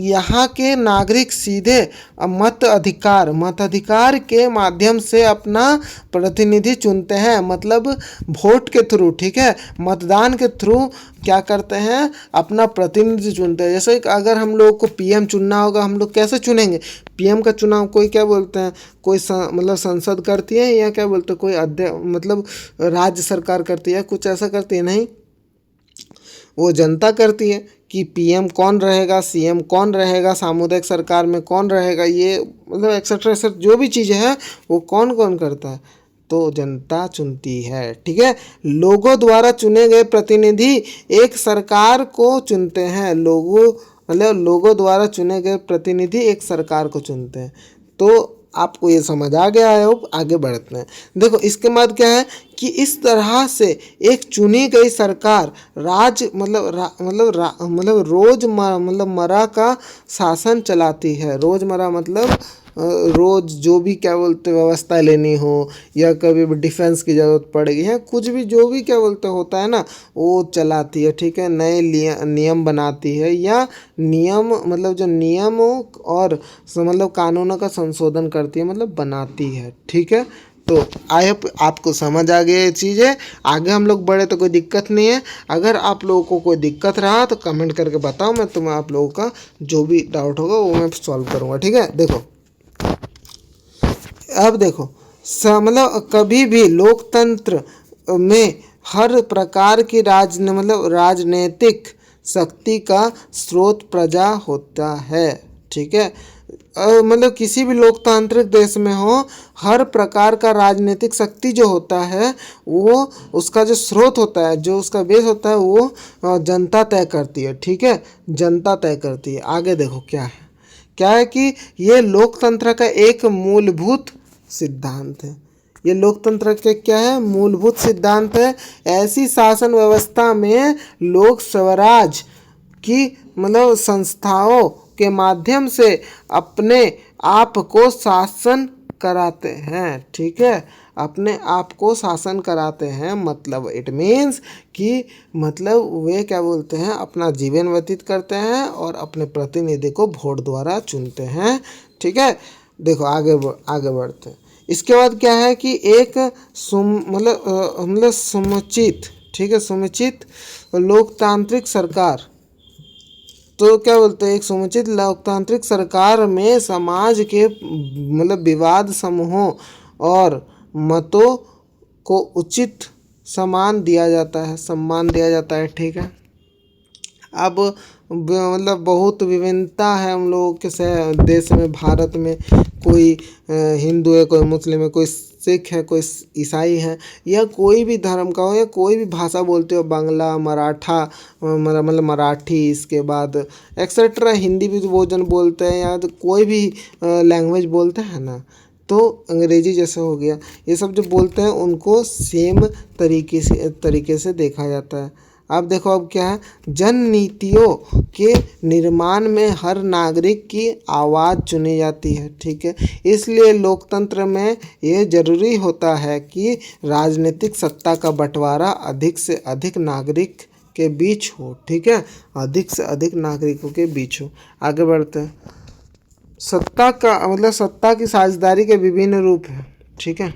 यहाँ के नागरिक सीधे मताधिकार के माध्यम से अपना प्रतिनिधि चुनते हैं, मतलब वोट के थ्रू। ठीक है, मतदान के थ्रू क्या करते हैं, अपना प्रतिनिधि चुनते हैं। जैसे अगर हम लोग को पीएम चुनना होगा, हम लोग कैसे चुनेंगे? पीएम का चुनाव कोई क्या बोलते हैं, कोई मतलब संसद करती है या क्या बोलते हैं, कोई मतलब राज्य सरकार करती है, कुछ ऐसा करती है? नहीं, वो जनता करती है कि पीएम कौन रहेगा, सीएम कौन रहेगा, सामुदायिक सरकार में कौन रहेगा, ये मतलब एक्सेट्रा जो भी चीज़ें हैं वो कौन कौन करता है, तो जनता चुनती है। ठीक है, लोगों द्वारा चुने गए प्रतिनिधि एक सरकार को चुनते हैं। लोगों मतलब लोगों द्वारा चुने गए प्रतिनिधि एक सरकार को चुनते हैं। तो आपको ये समझ आ गया है। अब आगे बढ़ते हैं। देखो इसके बाद क्या है कि इस तरह से एक चुनी गई सरकार रोजमर्रा का शासन चलाती है। रोजमर्रा मतलब रोज जो भी क्या बोलते व्यवस्था लेनी हो, या कभी भी डिफेंस की ज़रूरत पड़ेगी, या कुछ भी जो भी क्या बोलते होता है ना, वो चलाती है। ठीक है, नए नियम बनाती है, या नियम मतलब जो नियमों और मतलब कानूनों का संशोधन करती है, मतलब बनाती है। ठीक है, तो आई होप आपको समझ आ गया ये चीज़ें। आगे हम लोग बढ़े तो कोई दिक्कत नहीं है। अगर आप लोगों को कोई दिक्कत रहा तो कमेंट करके बताओ, मैं आप लोगों का जो भी डाउट होगा वो मैं सॉल्व करूँगा। ठीक है, देखो अब देखो मतलब कभी भी लोकतंत्र में हर प्रकार की राजनीतिक शक्ति का स्रोत प्रजा होता है। ठीक है, मतलब किसी भी लोकतांत्रिक देश में हो, हर प्रकार का राजनीतिक शक्ति जो होता है वो उसका जो स्रोत होता है, जो उसका बेस होता है, वो जनता तय करती है। ठीक है, जनता तय करती है। आगे देखो क्या है कि ये लोकतंत्र का एक मूलभूत सिद्धांत है। ये लोकतंत्र के क्या है, मूलभूत सिद्धांत है। ऐसी शासन व्यवस्था में लोक स्वराज की मतलब संस्थाओं के माध्यम से अपने आप को शासन कराते हैं। ठीक है, अपने आप को शासन कराते हैं, मतलब इट मीन्स कि मतलब वे क्या बोलते हैं, अपना जीवन व्यतीत करते हैं और अपने प्रतिनिधि को वोट द्वारा चुनते हैं। ठीक है, देखो आगे बढ़ते हैं। इसके बाद क्या है कि एक समुचित, ठीक है, समुचित लोकतांत्रिक सरकार, तो क्या बोलते हैं, एक समुचित लोकतांत्रिक सरकार में समाज के मतलब विवाद समूहों और मतों को उचित सम्मान दिया जाता है। ठीक है, अब मतलब बहुत विभिन्नता है हम लोगों के देश में, भारत में। कोई हिंदू है, कोई मुस्लिम है, कोई सिख है, कोई ईसाई है, या कोई भी धर्म का हो, या कोई भी भाषा बोलते हो, बांग्ला, मराठा, मतलब मराठी, इसके बाद एक्सेट्रा हिंदी भी वो जन बोलते हैं, या तो कोई भी लैंग्वेज बोलते हैं ना, तो अंग्रेजी जैसे हो गया, ये सब जो बोलते हैं उनको सेम तरीके से देखा जाता है। अब देखो अब क्या है, जन नीतियों के निर्माण में हर नागरिक की आवाज़ चुनी जाती है। ठीक है, इसलिए लोकतंत्र में ये जरूरी होता है कि राजनीतिक सत्ता का बंटवारा अधिक से अधिक नागरिक के बीच हो। ठीक है, अधिक से अधिक नागरिकों के बीच हो। आगे बढ़ते हैं। सत्ता की साझेदारी के विभिन्न रूप हैं। ठीक है,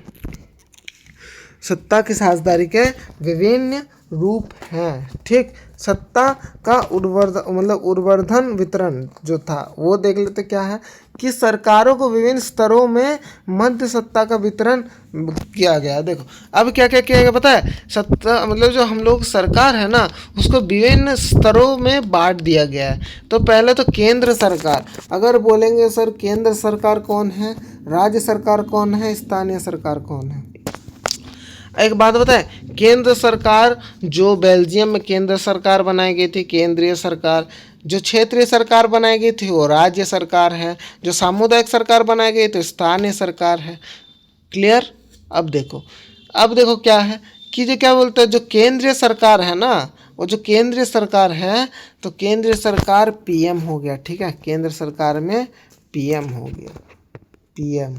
सत्ता की साझेदारी के विभिन्न रूप हैं। ठीक, सत्ता का उर्वर्धन वितरण जो था वो देख लेते क्या है कि सरकारों को विभिन्न स्तरों में मध्य सत्ता का वितरण किया गया। देखो अब क्या क्या किया गया पता है, सत्ता मतलब जो हम लोग सरकार है ना, उसको विभिन्न स्तरों में बांट दिया गया है। तो पहले तो केंद्र सरकार, अगर बोलेंगे सर केंद्र सरकार कौन है, राज्य सरकार कौन है, स्थानीय सरकार कौन है। एक बात बताएं, केंद्र सरकार जो बेल्जियम में केंद्र सरकार बनाई गई थी, केंद्रीय सरकार, जो क्षेत्रीय सरकार बनाई गई थी वो राज्य सरकार है, जो सामुदायिक सरकार बनाई गई तो स्थानीय सरकार है। क्लियर। अब देखो क्या है कि जो क्या बोलते हैं, जो केंद्रीय सरकार है ना, वो जो केंद्रीय सरकार है, तो केंद्रीय सरकार पीएम हो गया। ठीक है, केंद्र सरकार में पीएम हो गया, पीएम।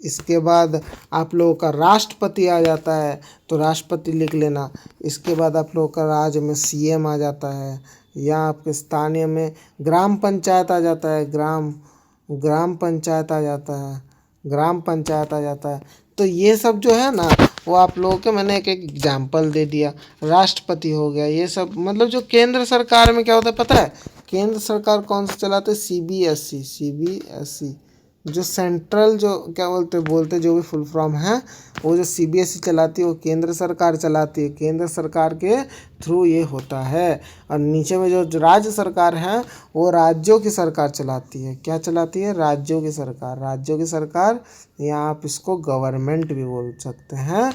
इसके बाद आप लोगों का राष्ट्रपति आ जाता है, तो राष्ट्रपति लिख लेना। इसके बाद आप लोगों का राज्य में सीएम आ जाता है, या आपके स्थानीय में ग्राम पंचायत आ जाता है, ग्राम पंचायत आ जाता है, ग्राम पंचायत आ जाता है। तो ये सब जो है ना, वो आप लोगों के मैंने एक एग्जाम्पल दे दिया। राष्ट्रपति हो गया, ये सब मतलब जो केंद्र सरकार में क्या होता है पता है, केंद्र सरकार कौन सा चलाते, सीबीएसई, जो सेंट्रल जो क्या बोलते जो भी फुल फॉर्म है, वो जो सीबीएसई चलाती है वो केंद्र सरकार चलाती है, केंद्र सरकार के थ्रू ये होता है। और नीचे में जो राज्य सरकार है वो राज्यों की सरकार चलाती है। क्या चलाती है? राज्यों की सरकार। राज्यों की सरकार, या आप इसको गवर्नमेंट भी बोल सकते हैं।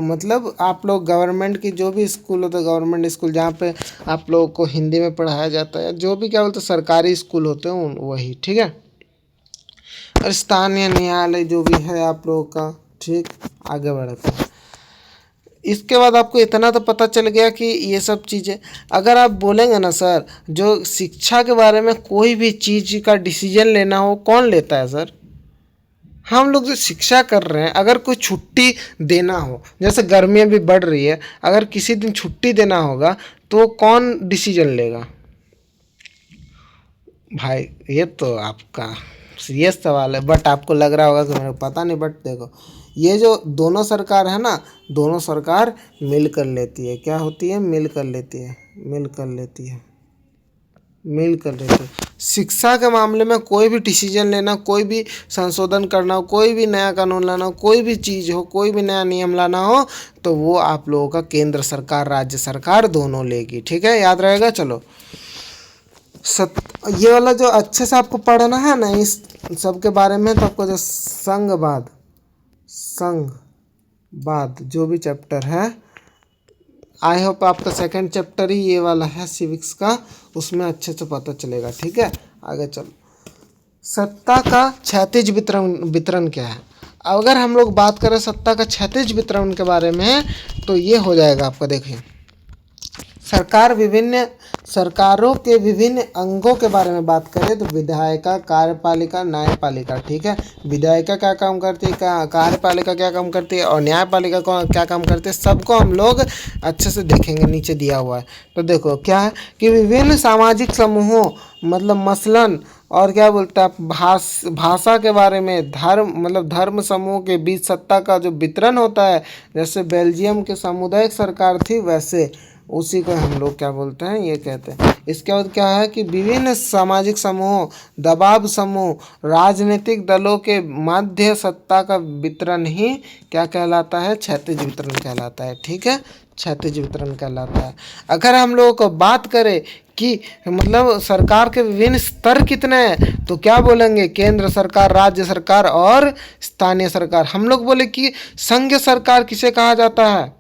मतलब आप लोग गवर्नमेंट की जो भी स्कूल होता है, गवर्नमेंट स्कूल जहाँ पे आप लोगों को हिंदी में पढ़ाया जाता है, जो भी क्या बोलते हैं सरकारी स्कूल होते हैं वही, ठीक है। और स्थानीय न्यायालय जो भी है आप लोगों का, ठीक। आगे बढ़ते हैं। इसके बाद आपको इतना तो पता चल गया कि ये सब चीज़ें, अगर आप बोलेंगे ना सर, जो शिक्षा के बारे में कोई भी चीज़ का डिसीजन लेना हो कौन लेता है सर? हम लोग जो शिक्षा कर रहे हैं, अगर कोई छुट्टी देना हो, जैसे गर्मियाँ भी बढ़ रही है, अगर किसी दिन छुट्टी देना होगा तो कौन डिसीजन लेगा भाई? ये तो आपका सीरियस सवाल है, बट आपको लग रहा होगा कि मेरे को पता नहीं। बट देखो, ये जो दोनों सरकार है ना, दोनों सरकार मिल कर लेती है। क्या होती है? मिल कर लेती है, मिल कर लेती है, मिल कर लेती है। शिक्षा के मामले में कोई भी डिसीजन लेना, कोई भी संशोधन करना हो, कोई भी नया कानून लाना हो, कोई भी चीज़ हो, कोई भी नया नियम लाना हो, तो वो आप लोगों का केंद्र सरकार, राज्य सरकार दोनों लेगी, ठीक है। याद रहेगा। चलो, ये वाला जो अच्छे से आपको पढ़ना है ना इस सब के बारे में, तो आपको जो संघवाद जो भी चैप्टर है, आई होप आपका सेकंड चैप्टर ही ये वाला है सिविक्स का, उसमें अच्छे से पता चलेगा, ठीक है। आगे चलो, सत्ता का क्षैतिज वितरण क्या है? अगर हम लोग बात करें सत्ता का क्षैतिज वितरण के बारे में, तो ये हो जाएगा आपका। देखिए, सरकारों के विभिन्न अंगों के बारे में बात करें तो विधायिका, कार्यपालिका, न्यायपालिका, ठीक है। विधायिका क्या काम करती है, कार्यपालिका क्या काम करती है, और न्यायपालिका क्या काम करती है, सबको हम लोग अच्छे से देखेंगे। नीचे दिया हुआ है, तो देखो क्या है कि विभिन्न सामाजिक समूहों, मतलब मसलन, और क्या बोलते हैं आप, भाषा के बारे में, धर्म समूह के बीच सत्ता का जो वितरण होता है, जैसे बेल्जियम के सामुदायिक सरकार थी, वैसे उसी को हम लोग क्या बोलते हैं, ये कहते हैं। इसके बाद क्या है कि विभिन्न सामाजिक समूहों, दबाव समूह, राजनीतिक दलों के मध्य सत्ता का वितरण ही क्या कहलाता है? क्षैतिज वितरण कहलाता है, ठीक है। क्षैतिज वितरण कहलाता है। अगर हम लोगों को बात करें कि मतलब सरकार के विभिन्न स्तर कितने हैं, तो क्या बोलेंगे? केंद्र सरकार, राज्य सरकार और स्थानीय सरकार। हम लोग बोले कि संघीय सरकार किसे कहा जाता है?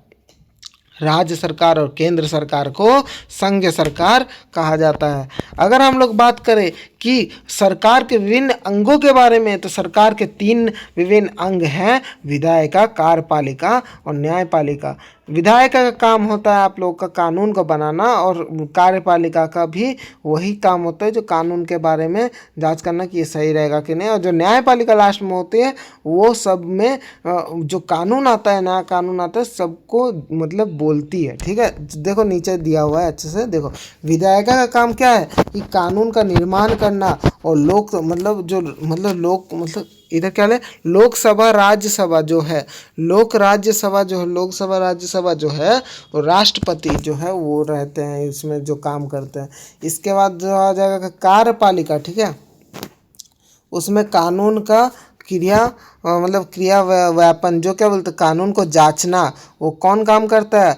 राज्य सरकार और केंद्र सरकार को संघीय सरकार कहा जाता है। अगर हम लोग बात करें कि सरकार के विभिन्न अंगों के बारे में, तो सरकार के 3 विभिन्न अंग हैं, विधायिका, कार्यपालिका और न्यायपालिका। विधायिका का काम होता है आप लोग का कानून को बनाना, और कार्यपालिका का भी वही काम होता है जो कानून के बारे में जांच करना कि ये सही रहेगा कि नहीं। और जो न्यायपालिका लास्ट में होती है, वो सब में जो कानून आता है, नया कानून आता है, सबको मतलब बोलती है, ठीक है। देखो नीचे दिया हुआ है, अच्छे से देखो। विधायिका का काम क्या है कि कानून का निर्माण करना, और इधर क्या है, लोकसभा राज्यसभा जो है, लोकसभा राज्यसभा जो है, वो राष्ट्रपति जो है वो रहते हैं, इसमें जो काम करते हैं। इसके बाद जो आ जाएगा कार्यपालिका, ठीक है। उसमें कानून का क्रिया व्यापन, जो क्या बोलते हैं, कानून को जांचना, वो कौन काम करता है?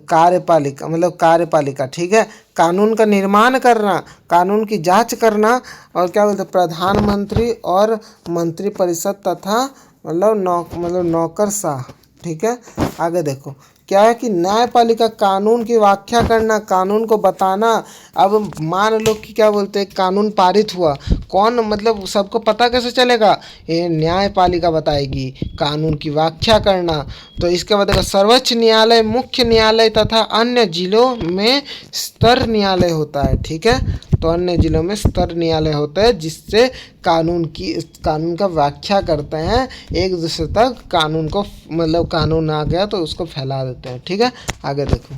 कार्यपालिका, ठीक है। कानून का निर्माण करना, कानून की जांच करना, और क्या बोलते हैं, प्रधानमंत्री और मंत्रिपरिषद तथा नौकरशाह, ठीक है। आगे देखो क्या है कि न्यायपालिका कानून की व्याख्या करना, कानून को बताना। अब मान लो कि क्या बोलते हैं, कानून पारित हुआ, कौन मतलब सबको पता कैसे चलेगा? ये न्यायपालिका बताएगी। कानून की व्याख्या करना, तो इसके बाद सर्वोच्च न्यायालय, मुख्य न्यायालय तथा अन्य जिलों में स्तर न्यायालय होता है, ठीक है। तो अन्य जिलों में स्तर न्यायालय होता है, जिससे कानून का व्याख्या करते हैं, एक दूसरे तक कानून को, मतलब कानून आ गया तो उसको फैला देते हैं, ठीक है। आगे देखो,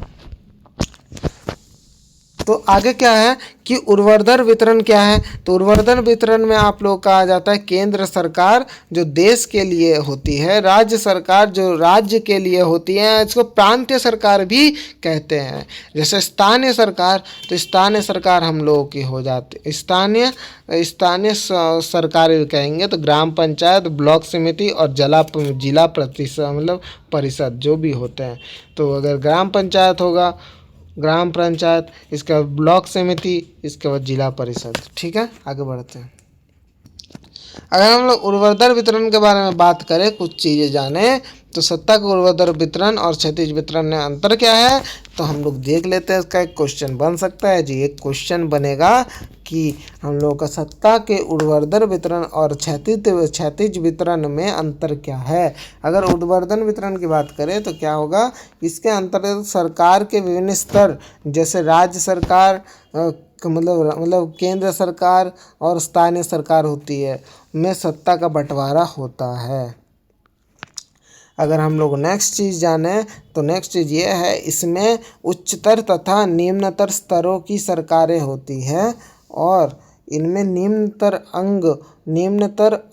तो आगे क्या है कि उर्ध्वर वितरण क्या है, तो उर्ध्वर वितरण में आप लोग का आ जाता है केंद्र सरकार जो देश के लिए होती है, राज्य सरकार जो राज्य के लिए होती है, इसको प्रांतीय सरकार भी कहते हैं। जैसे स्थानीय सरकार, तो स्थानीय सरकार हम लोगों की हो जाती, स्थानीय सरकार भी कहेंगे तो ग्राम पंचायत, ब्लॉक समिति और जिला परिषद जो भी होते हैं। तो अगर ग्राम पंचायत होगा, ग्राम पंचायत, इसके बाद ब्लॉक समिति, इसके बाद जिला परिषद। ठीक है, आगे बढ़ते हैं। अगर हम लोग ऊर्ध्वाधर वितरण के बारे में बात करें, कुछ चीज़ें जाने, तो सत्ता का ऊर्ध्वाधर वितरण और क्षैतिज वितरण में अंतर क्या है, तो हम लोग देख लेते हैं। इसका एक क्वेश्चन बन सकता है जी, एक क्वेश्चन बनेगा कि हम लोग का सत्ता के ऊर्ध्वाधर वितरण और क्षैतिज वितरण में अंतर क्या है। अगर ऊर्ध्वाधर वितरण की बात करें तो क्या होगा, इसके अंतर्गत सरकार के विभिन्न स्तर, जैसे राज्य सरकार मतलब केंद्र सरकार और स्थानीय सरकार होती है, में सत्ता का बंटवारा होता है। अगर हम लोग नेक्स्ट चीज़ जाने, तो नेक्स्ट चीज़ ये है, इसमें उच्चतर तथा निम्नतर स्तरों की सरकारें होती हैं और इनमें निम्नतर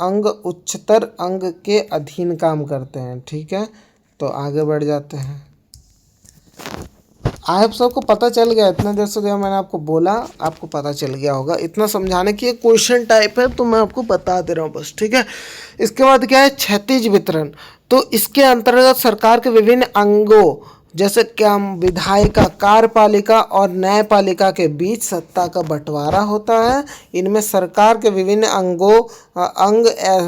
अंग उच्चतर अंग के अधीन काम करते हैं। ठीक है, तो आगे बढ़ जाते हैं। आप सबको पता चल गया, इतना देर से जो मैंने आपको बोला आपको पता चल गया होगा। इतना समझाने की एक क्वेश्चन टाइप है तो मैं आपको बता दे रहा हूँ बस। ठीक है, इसके बाद क्या है, क्षैतिज वितरण। तो इसके अंतर्गत सरकार के विभिन्न अंगों, जैसे क्या, विधायिका, कार्यपालिका और न्यायपालिका के बीच सत्ता का बंटवारा होता है। इनमें सरकार के विभिन्न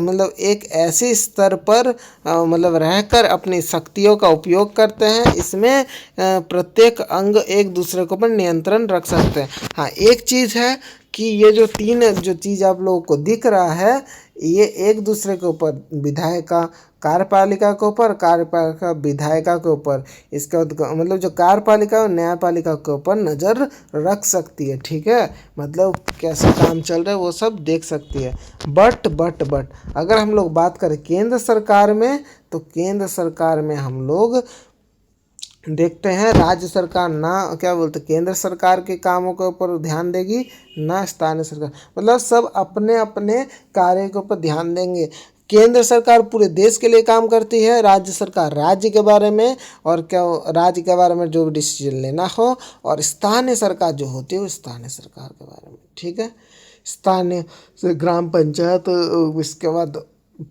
मतलब एक ऐसे स्तर पर मतलब रहकर अपनी शक्तियों का उपयोग करते हैं। इसमें प्रत्येक अंग एक दूसरे के ऊपर नियंत्रण रख सकते हैं। हाँ, एक चीज़ है कि ये जो तीन जो चीज़ आप लोगों को दिख रहा है, ये एक दूसरे के ऊपर, विधायिका कार्यपालिका के ऊपर, कार्यपालिका विधायिका के ऊपर, इसका मतलब जो कार्यपालिका और न्यायपालिका के ऊपर नज़र रख सकती है। ठीक है, मतलब कैसे काम चल रहा है वो सब देख सकती है। बट अगर हम लोग बात करें केंद्र सरकार में, तो केंद्र सरकार में हम लोग देखते हैं राज्य सरकार ना क्या बोलते, केंद्र सरकार के कामों के ऊपर ध्यान देगी, ना स्थानीय सरकार, मतलब सब अपने अपने कार्य के ऊपर ध्यान देंगे। केंद्र सरकार पूरे देश के लिए काम करती है, राज्य सरकार राज्य के बारे में और क्या राज्य के बारे में जो भी डिसीजन लेना हो, और स्थानीय सरकार जो होती है वो स्थानीय सरकार के बारे में। ठीक है, स्थानीय से ग्राम पंचायत, इसके बाद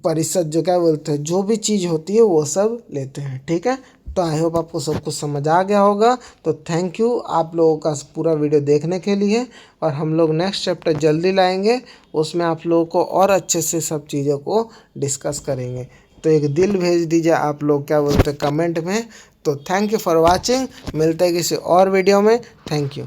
परिषद जो क्या बोलते हैं, जो भी चीज़ होती है वो सब लेते हैं। ठीक है, तो आई होप आपको सब कुछ समझ आ गया होगा। तो थैंक यू आप लोगों का पूरा वीडियो देखने के लिए, और हम लोग नेक्स्ट चैप्टर जल्दी लाएंगे, उसमें आप लोगों को और अच्छे से सब चीज़ों को डिस्कस करेंगे। तो एक दिल भेज दीजिए आप लोग क्या बोलते हैं कमेंट में। तो थैंक यू फॉर वॉचिंग, मिलते हैं किसी और वीडियो में। Thank you.